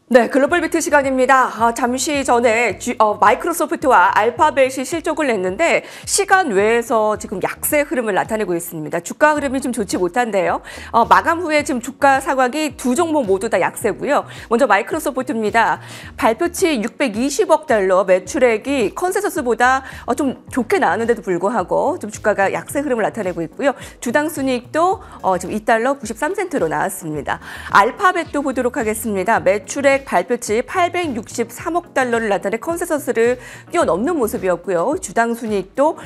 네, 글로벌 비트 시간입니다. 잠시 전에 마이크로소프트와 알파벳이 실적을 냈는데 시간 외에서 지금 약세 흐름을 나타내고 있습니다. 주가 흐름이 좀 좋지 못한데요. 마감 후에 지금 주가 상황이 두 종목 모두 다 약세고요. 먼저 마이크로소프트입니다. 발표치 620억 달러 매출액이 컨센서스보다 좀 좋게 나왔는데도 불구하고 좀 주가가 약세 흐름을 나타내고 있고요. 주당 순이익도 지금 2달러 93센트로 나왔습니다. 알파벳도 보도록 하겠습니다. 매출액 발표치 863억 달러를 나타내 컨센서스를 뛰어넘는 모습이었고요. 주당 순이익도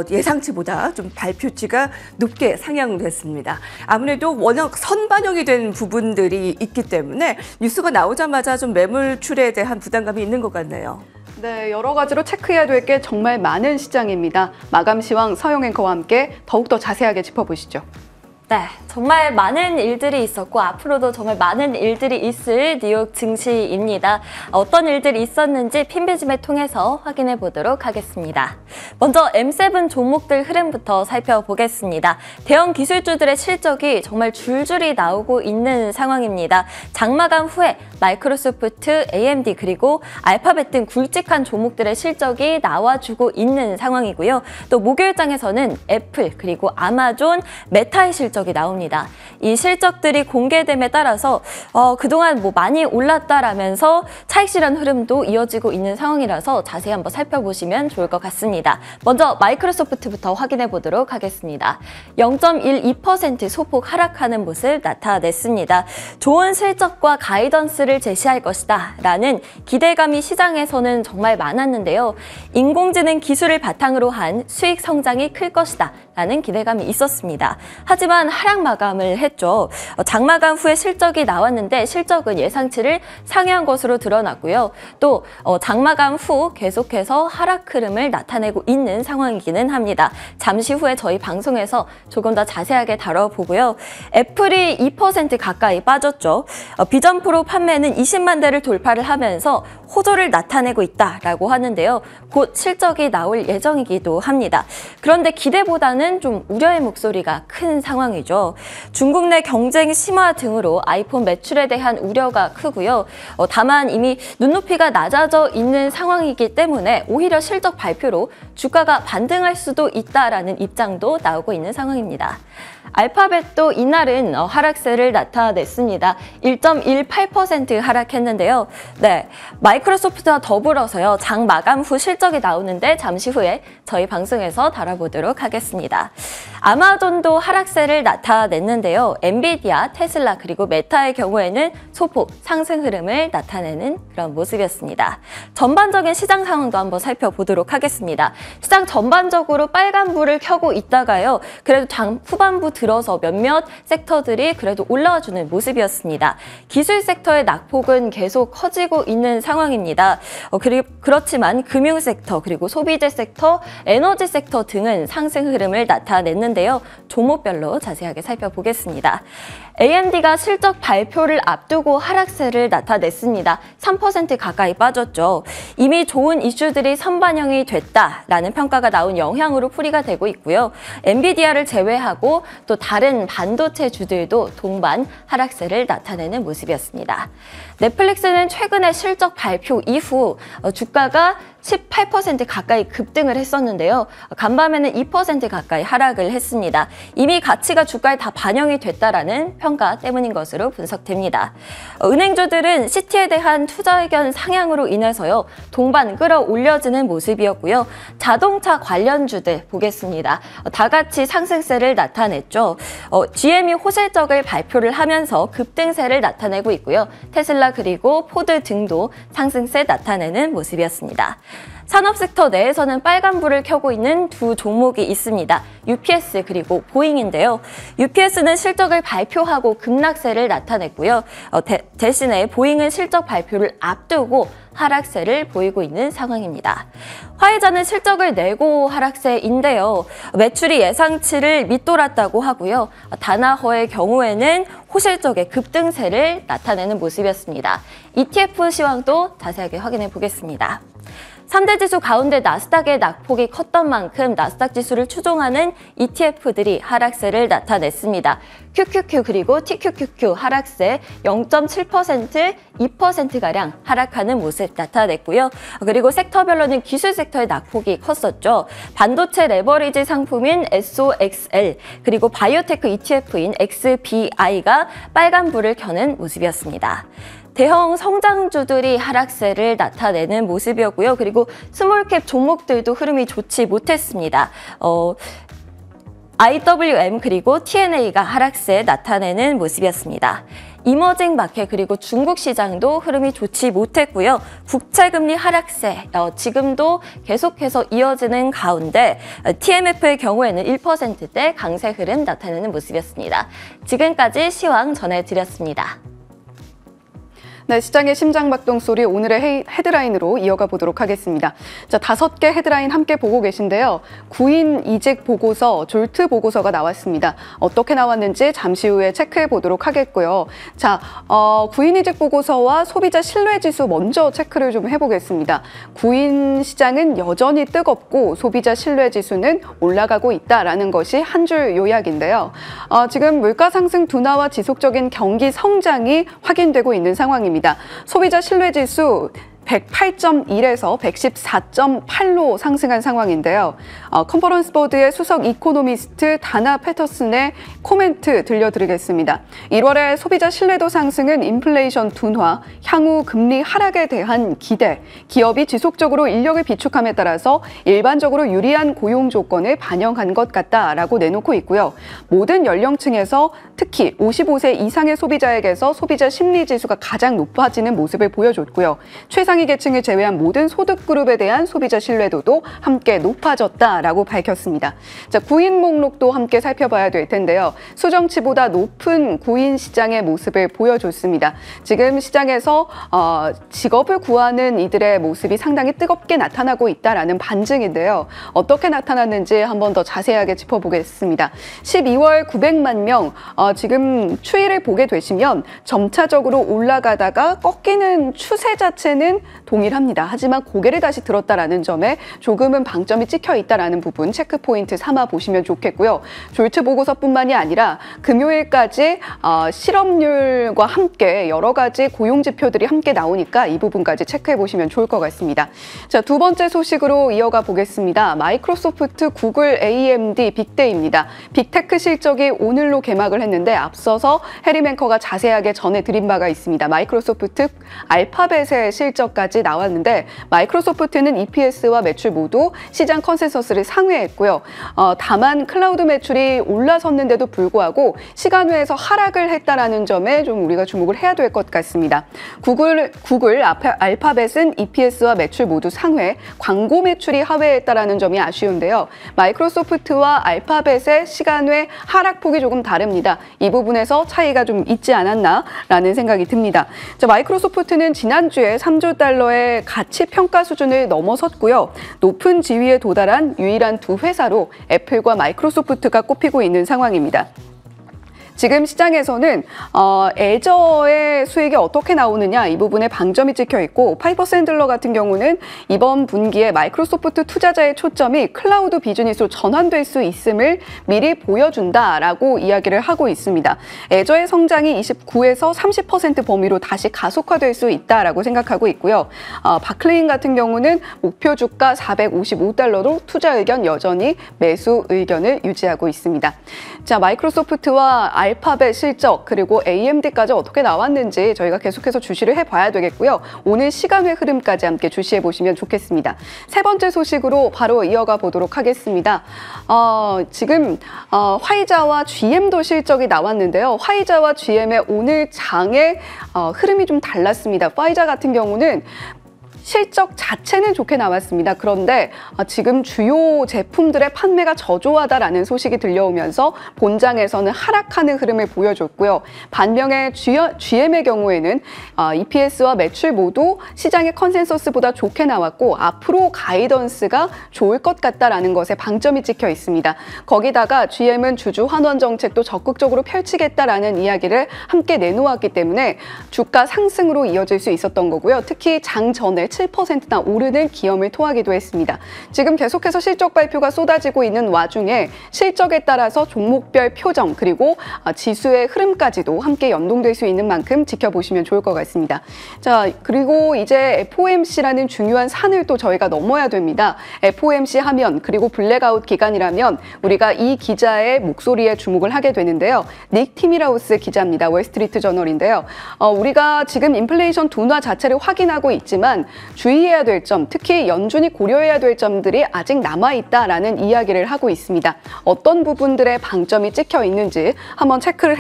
예상치보다 좀 발표치가 높게 상향됐습니다. 아무래도 워낙 선반영이 된 부분들이 있기 때문에 뉴스가 나오자마자 좀 매물출에 대한 부담감이 있는 것 같네요. 네, 여러 가지로 체크해야 될 게 정말 많은 시장입니다. 마감 시황 서영 앵커와 함께 더욱더 자세하게 짚어보시죠. 네, 정말 많은 일들이 있었고 앞으로도 정말 많은 일들이 있을 뉴욕 증시입니다. 어떤 일들이 있었는지 핀비즘을 통해서 확인해 보도록 하겠습니다. 먼저 M7 종목들 흐름부터 살펴보겠습니다. 대형 기술주들의 실적이 정말 줄줄이 나오고 있는 상황입니다. 장마감 후에 마이크로소프트, AMD 그리고 알파벳 등 굵직한 종목들의 실적이 나와주고 있는 상황이고요. 또 목요일장에서는 애플 그리고 아마존, 메타의 실적이 나옵니다. 이 실적들이 공개됨에 따라서 그동안 많이 올랐다라면서 차익 실현 흐름도 이어지고 있는 상황이라서 자세히 한번 살펴보시면 좋을 것 같습니다. 먼저 마이크로소프트부터 확인해 보도록 하겠습니다. 0.12% 소폭 하락하는 모습 나타냈습니다. 좋은 실적과 가이던스를 제시할 것이다 라는 기대감이 시장에서는 정말 많았는데요. 인공지능 기술을 바탕으로 한 수익 성장이 클 것이다 라는 기대감이 있었습니다. 하지만 하락 마감을 했죠. 장마감 후에 실적이 나왔는데 실적은 예상치를 상회한 것으로 드러났고요. 또 장마감 후 계속해서 하락 흐름을 나타내고 있는 상황이기는 합니다. 잠시 후에 저희 방송에서 조금 더 자세하게 다뤄보고요. 애플이 2% 가까이 빠졌죠. 비전 프로 판매는 20만 대를 돌파를 하면서 호조를 나타내고 있다라고 하는데요. 곧 실적이 나올 예정이기도 합니다. 그런데 기대보다는 좀 우려의 목소리가 큰 상황이죠. 중국 내 경쟁 심화 등으로 아이폰 매출에 대한 우려가 크고요. 다만 이미 눈높이가 낮아져 있는 상황이기 때문에 오히려 실적 발표로 주가가 반등할 수도 있다라는 입장도 나오고 있는 상황입니다. 알파벳도 이날은 하락세를 나타냈습니다. 1.18% 하락했는데요. 네, 마이크로소프트와 더불어서요. 장 마감 후 실적이 나오는데 잠시 후에 저희 방송에서 다뤄보도록 하겠습니다. 아마존도 하락세를 나타냈는데요. 엔비디아, 테슬라 그리고 메타의 경우에는 소폭 상승 흐름을 나타내는 그런 모습이었습니다. 전반적인 시장 상황도 한번 살펴보도록 하겠습니다. 시장 전반적으로 빨간불을 켜고 있다가요. 그래도 장 후반부 들어서 몇몇 섹터들이 그래도 올라와주는 모습이었습니다. 기술 섹터의 낙폭은 계속 커지고 있는 상황입니다. 그렇지만 금융 섹터 그리고 소비재 섹터, 에너지 섹터 등은 상승 흐름을 나타냈는데요. 종목별로 자세하게 살펴보겠습니다. AMD가 실적 발표를 앞두고 하락세를 나타냈습니다. 3% 가까이 빠졌죠. 이미 좋은 이슈들이 선반영이 됐다라는 평가가 나온 영향으로 풀이가 되고 있고요. 엔비디아를 제외하고 또 다른 반도체 주들도 동반 하락세를 나타내는 모습이었습니다. 넷플릭스는 최근에 실적 발표 이후 주가가 18% 가까이 급등을 했었는데요. 간밤에는 2% 가까이 하락을 했습니다. 이미 가치가 주가에 다 반영이 됐다라는 평가 때문인 것으로 분석됩니다. 은행주들은 시티에 대한 투자 의견 상향으로 인해서요. 동반 끌어올려지는 모습이었고요. 자동차 관련주들 보겠습니다. 다 같이 상승세를 나타냈죠. GM이 호실적을 발표를 하면서 급등세를 나타내고 있고요. 테슬라 그리고 포드 등도 상승세 나타내는 모습이었습니다. 산업 섹터 내에서는 빨간불을 켜고 있는 두 종목이 있습니다. UPS 그리고 보잉인데요. UPS는 실적을 발표하고 급락세를 나타냈고요. 대신에 보잉은 실적 발표를 앞두고 하락세를 보이고 있는 상황입니다. 화이자는 실적을 내고 하락세인데요. 매출이 예상치를 밑돌았다고 하고요. 다나허의 경우에는 호실적의 급등세를 나타내는 모습이었습니다. ETF 시황도 자세하게 확인해 보겠습니다. 3대 지수 가운데 나스닥의 낙폭이 컸던 만큼 나스닥 지수를 추종하는 ETF들이 하락세를 나타냈습니다. QQQ 그리고 TQQQ 하락세 0.7%, 2%가량 하락하는 모습 나타냈고요. 그리고 섹터별로는 기술 섹터의 낙폭이 컸었죠. 반도체 레버리지 상품인 SOXL 그리고 바이오테크 ETF인 XBI가 빨간불을 켜는 모습이었습니다. 대형 성장주들이 하락세를 나타내는 모습이었고요. 그리고 스몰캡 종목들도 흐름이 좋지 못했습니다. IWM 그리고 TNA가 하락세 나타내는 모습이었습니다. 이머징 마켓 그리고 중국 시장도 흐름이 좋지 못했고요. 국채금리 하락세 지금도 계속해서 이어지는 가운데 TMF의 경우에는 1%대 강세 흐름 나타내는 모습이었습니다. 지금까지 시황 전해드렸습니다. 네, 시장의 심장박동 소리 오늘의 헤드라인으로 이어가 보도록 하겠습니다. 자, 5개 헤드라인 함께 보고 계신데요. 구인 이직 보고서, 졸트 보고서가 나왔습니다. 어떻게 나왔는지 잠시 후에 체크해 보도록 하겠고요. 자, 구인 이직 보고서와 소비자 신뢰지수 먼저 체크를 좀 해보겠습니다. 구인 시장은 여전히 뜨겁고 소비자 신뢰지수는 올라가고 있다라는 것이 한 줄 요약인데요. 지금 물가 상승 둔화와 지속적인 경기 성장이 확인되고 있는 상황입니다. 소비자 신뢰지수 108.1에서 114.8로 상승한 상황인데요. 컨퍼런스 보드의 수석 이코노미스트 다나 패터슨의 코멘트 들려드리겠습니다. 1월의 소비자 신뢰도 상승은 인플레이션 둔화, 향후 금리 하락에 대한 기대, 기업이 지속적으로 인력을 비축함에 따라서 일반적으로 유리한 고용 조건을 반영한 것 같다라고 내놓고 있고요. 모든 연령층에서 특히 55세 이상의 소비자에게서 소비자 심리 지수가 가장 높아지는 모습을 보여줬고요. 최상위 계층을 제외한 모든 소득 그룹에 대한 소비자 신뢰도도 함께 높아졌다라고 밝혔습니다. 자, 구인 목록도 함께 살펴봐야 될 텐데요. 수정치보다 높은 구인 시장의 모습을 보여줬습니다. 지금 시장에서 직업을 구하는 이들의 모습이 상당히 뜨겁게 나타나고 있다라는 반증인데요. 어떻게 나타났는지 한 번 더 자세하게 짚어보겠습니다. 12월 900만 명, 지금 추이를 보게 되시면 점차적으로 올라가다가 꺾이는 추세 자체는 동일합니다. 하지만 고개를 다시 들었다라는 점에 조금은 방점이 찍혀 있다라는 부분 체크 포인트 삼아 보시면 좋겠고요. 졸트 보고서뿐만이 아니라 금요일까지 실업률과 함께 여러 가지 고용 지표들이 함께 나오니까 이 부분까지 체크해 보시면 좋을 것 같습니다. 자, 두 번째 소식으로 이어가 보겠습니다. 마이크로소프트, 구글, AMD 빅데이입니다. 빅테크 실적이 오늘로 개막을 했는데 앞서서 해리 맹커가 자세하게 전해드린 바가 있습니다. 마이크로소프트, 알파벳의 실적까지 나왔는데 마이크로소프트는 EPS와 매출 모두 시장 컨센서스를 상회했고요. 다만 클라우드 매출이 올라섰는데도 불구하고 시간외에서 하락을 했다라는 점에 좀 우리가 주목을 해야 될 것 같습니다. 구글 알파벳은 EPS와 매출 모두 상회, 광고 매출이 하회했다라는 점이 아쉬운데요. 마이크로소프트와 알파벳의 시간외 하락폭이 조금 다릅니다. 이 부분에서 차이가 좀 있지 않았나라는 생각이 듭니다. 자, 마이크로소프트는 지난주에 3조 달러의 가치 평가 수준을 넘어섰고요. 높은 지위에 도달한 유일한 두 회사로 애플과 마이크로소프트가 꼽히고 있는 상황입니다. 지금 시장에서는 애저의 수익이 어떻게 나오느냐 이 부분에 방점이 찍혀 있고 파이퍼 샌들러 같은 경우는 이번 분기에 마이크로소프트 투자자의 초점이 클라우드 비즈니스로 전환될 수 있음을 미리 보여준다라고 이야기를 하고 있습니다. 애저의 성장이 29에서 30% 범위로 다시 가속화될 수 있다라고 생각하고 있고요. 바클레인 같은 경우는 목표 주가 455달러로 투자 의견 여전히 매수 의견을 유지하고 있습니다. 자, 마이크로소프트와 알파벳 실적 그리고 AMD까지 어떻게 나왔는지 저희가 계속해서 주시를 해봐야 되겠고요. 오늘 시간의 흐름까지 함께 주시해 보시면 좋겠습니다. 세 번째 소식으로 바로 이어가 보도록 하겠습니다. 지금 화이자와 GM도 실적이 나왔는데요. 화이자와 GM의 오늘 장의 흐름이 좀 달랐습니다. 화이자 같은 경우는 실적 자체는 좋게 나왔습니다. 그런데 지금 주요 제품들의 판매가 저조하다라는 소식이 들려오면서 본장에서는 하락하는 흐름을 보여줬고요. 반면에 GM의 경우에는 EPS와 매출 모두 시장의 컨센서스보다 좋게 나왔고 앞으로 가이던스가 좋을 것 같다라는 것에 방점이 찍혀 있습니다. 거기다가 GM은 주주 환원 정책도 적극적으로 펼치겠다라는 이야기를 함께 내놓았기 때문에 주가 상승으로 이어질 수 있었던 거고요. 특히 장 전에 1.7%나 오르는 기염을 토하기도 했습니다. 지금 계속해서 실적 발표가 쏟아지고 있는 와중에 실적에 따라서 종목별 표정 그리고 지수의 흐름까지도 함께 연동될 수 있는 만큼 지켜보시면 좋을 것 같습니다. 자, 그리고 이제 FOMC라는 중요한 산을 또 저희가 넘어야 됩니다. FOMC 하면 그리고 블랙아웃 기간이라면 우리가 이 기자의 목소리에 주목을 하게 되는데요. 닉 티미라우스 기자입니다. 월스트리트 저널인데요. 우리가 지금 인플레이션 둔화 자체를 확인하고 있지만 주의해야 될 점, 특히 연준이 고려해야 될 점들이 아직 남아있다라는 이야기를 하고 있습니다. 어떤 부분들의 방점이 찍혀 있는지 한번 체크를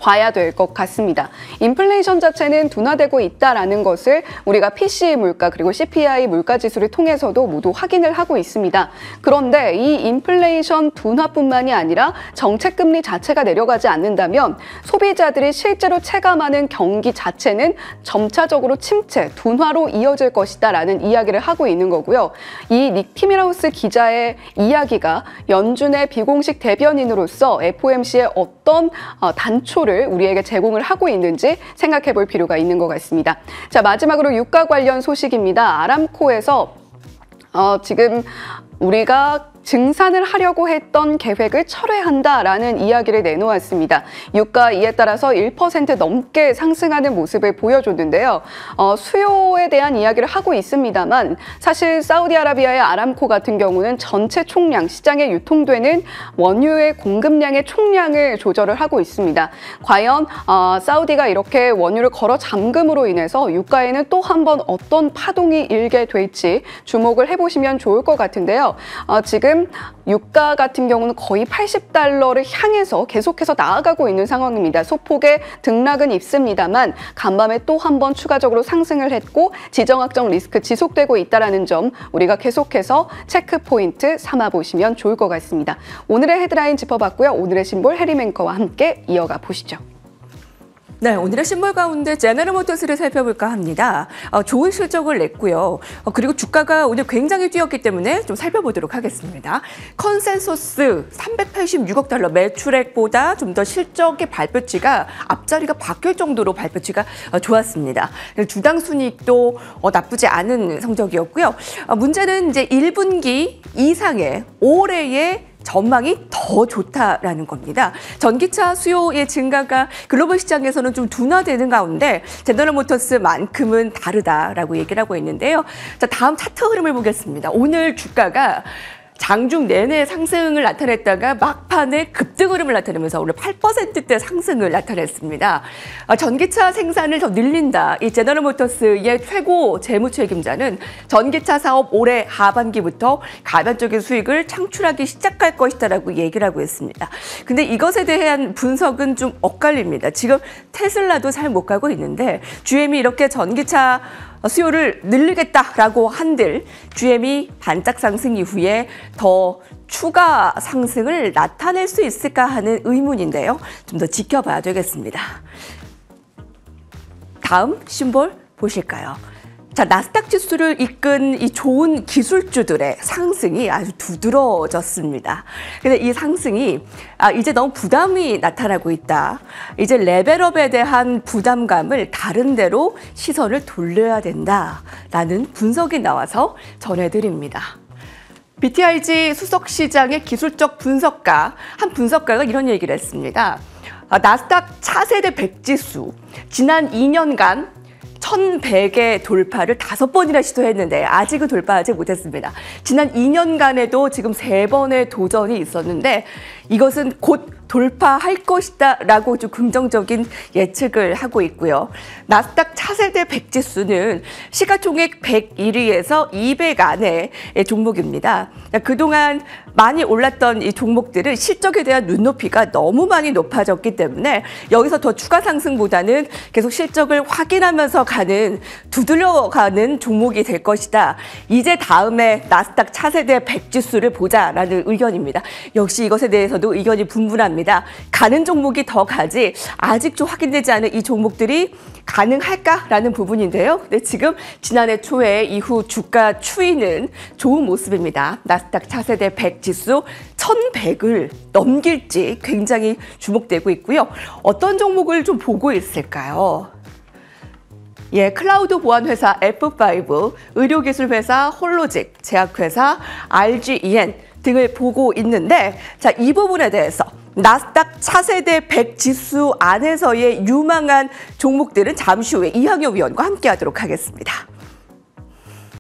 봐야 될 것 같습니다. 인플레이션 자체는 둔화되고 있다라는 것을 우리가 PCE 물가 그리고 CPI 물가 지수를 통해서도 모두 확인을 하고 있습니다. 그런데 이 인플레이션 둔화뿐만이 아니라 정책 금리 자체가 내려가지 않는다면 소비자들이 실제로 체감하는 경기 자체는 점차적으로 침체, 둔화로 이어질 것이다라는 이야기를 하고 있는 거고요. 이 닉 티미라우스 기자의 이야기가 연준의 비공식 대변인으로서 FOMC의 어떤 단초를 우리에게 제공을 하고 있는지 생각해 볼 필요가 있는 것 같습니다. 자, 마지막으로 유가 관련 소식입니다. 아람코에서 지금 우리가 증산을 하려고 했던 계획을 철회한다라는 이야기를 내놓았습니다. 유가 이에 따라서 1% 넘게 상승하는 모습을 보여줬는데요. 수요에 대한 이야기를 하고 있습니다만 사실 사우디아라비아의 아람코 같은 경우는 전체 총량, 시장에 유통되는 원유의 공급량의 총량을 조절을 하고 있습니다. 과연 사우디가 이렇게 원유를 걸어 잠금으로 인해서 유가에는 또 한 번 어떤 파동이 일게 될지 주목을 해보시면 좋을 것 같은데요. 지금 유가 같은 경우는 거의 80달러를 향해서 계속해서 나아가고 있는 상황입니다. 소폭의 등락은 있습니다만 간밤에 또 한 번 추가적으로 상승을 했고 지정학적 리스크 지속되고 있다는 점 우리가 계속해서 체크 포인트 삼아 보시면 좋을 것 같습니다. 오늘의 헤드라인 짚어봤고요. 오늘의 심볼 해림 앵커와 함께 이어가 보시죠. 네, 오늘의 신볼 가운데 제너럴 모터스를 살펴볼까 합니다. 좋은 실적을 냈고요. 그리고 주가가 오늘 굉장히 뛰었기 때문에 좀 살펴보도록 하겠습니다. 컨센서스 386억 달러 매출액보다 좀 더 실적의 발표치가 앞자리가 바뀔 정도로 발표치가 좋았습니다. 주당 순이익도 나쁘지 않은 성적이었고요. 문제는 이제 1분기 이상의 올해의 전망이 더 좋다라는 겁니다. 전기차 수요의 증가가 글로벌 시장에서는 좀 둔화되는 가운데 제너럴 모터스만큼은 다르다라고 얘기를 하고 있는데요. 자, 다음 차트 흐름을 보겠습니다. 오늘 주가가 장중 내내 상승을 나타냈다가 막판에 급등 흐름을 나타내면서 오늘 8%대 상승을 나타냈습니다. 전기차 생산을 더 늘린다. 이 제너럴 모터스의 최고 재무책임자는 전기차 사업 올해 하반기부터 가변적인 수익을 창출하기 시작할 것이다라고 얘기를 하고 있습니다. 근데 이것에 대한 분석은 좀 엇갈립니다. 지금 테슬라도 잘 못 가고 있는데 GM이 이렇게 전기차 수요를 늘리겠다라고 한들 GM이 반짝 상승 이후에 더 추가 상승을 나타낼 수 있을까 하는 의문인데요. 좀 더 지켜봐야 되겠습니다. 다음 심볼 보실까요? 자, 나스닥 지수를 이끈 이 좋은 기술주들의 상승이 아주 두드러졌습니다. 근데 이 상승이 이제 너무 부담이 나타나고 있다. 이제 레벨업에 대한 부담감을 다른 데로 시선을 돌려야 된다라는 분석이 나와서 전해드립니다. BTIG 수석시장의 기술적 분석가, 한 분석가가 이런 얘기를 했습니다. 나스닥 차세대 100지수, 지난 2년간 1100의 돌파를 5번이나 시도했는데 아직은 돌파하지 못했습니다. 지난 2년간에도 지금 3번의 도전이 있었는데 이것은 곧 돌파할 것이다 라고 좀 긍정적인 예측을 하고 있고요. 나스닥 차세대 100지수는 시가총액 101위에서 200 안의 종목입니다. 그동안 많이 올랐던 이 종목들은 실적에 대한 눈높이가 너무 많이 높아졌기 때문에 여기서 더 추가 상승보다는 계속 실적을 확인하면서 가는, 두드려가는 종목이 될 것이다. 이제 다음에 나스닥 차세대 100지수를 보자라는 의견입니다. 역시 이것에 대해서도 의견이 분분합니다. 가는 종목이 더 가지 아직 좀 확인되지 않은 이 종목들이 가능할까라는 부분인데요. 근데 지금 지난해 초에 이후 주가 추이는 좋은 모습입니다. 나스닥 차세대 100 지수 1100을 넘길지 굉장히 주목되고 있고요. 어떤 종목을 좀 보고 있을까요? 예, 클라우드 보안 회사 F5, 의료기술 회사 홀로직, 제약회사 RGEN 등을 보고 있는데, 자, 이 부분에 대해서 나스닥 차세대 100 지수 안에서의 유망한 종목들은 잠시 후에 이항여 위원과 함께하도록 하겠습니다.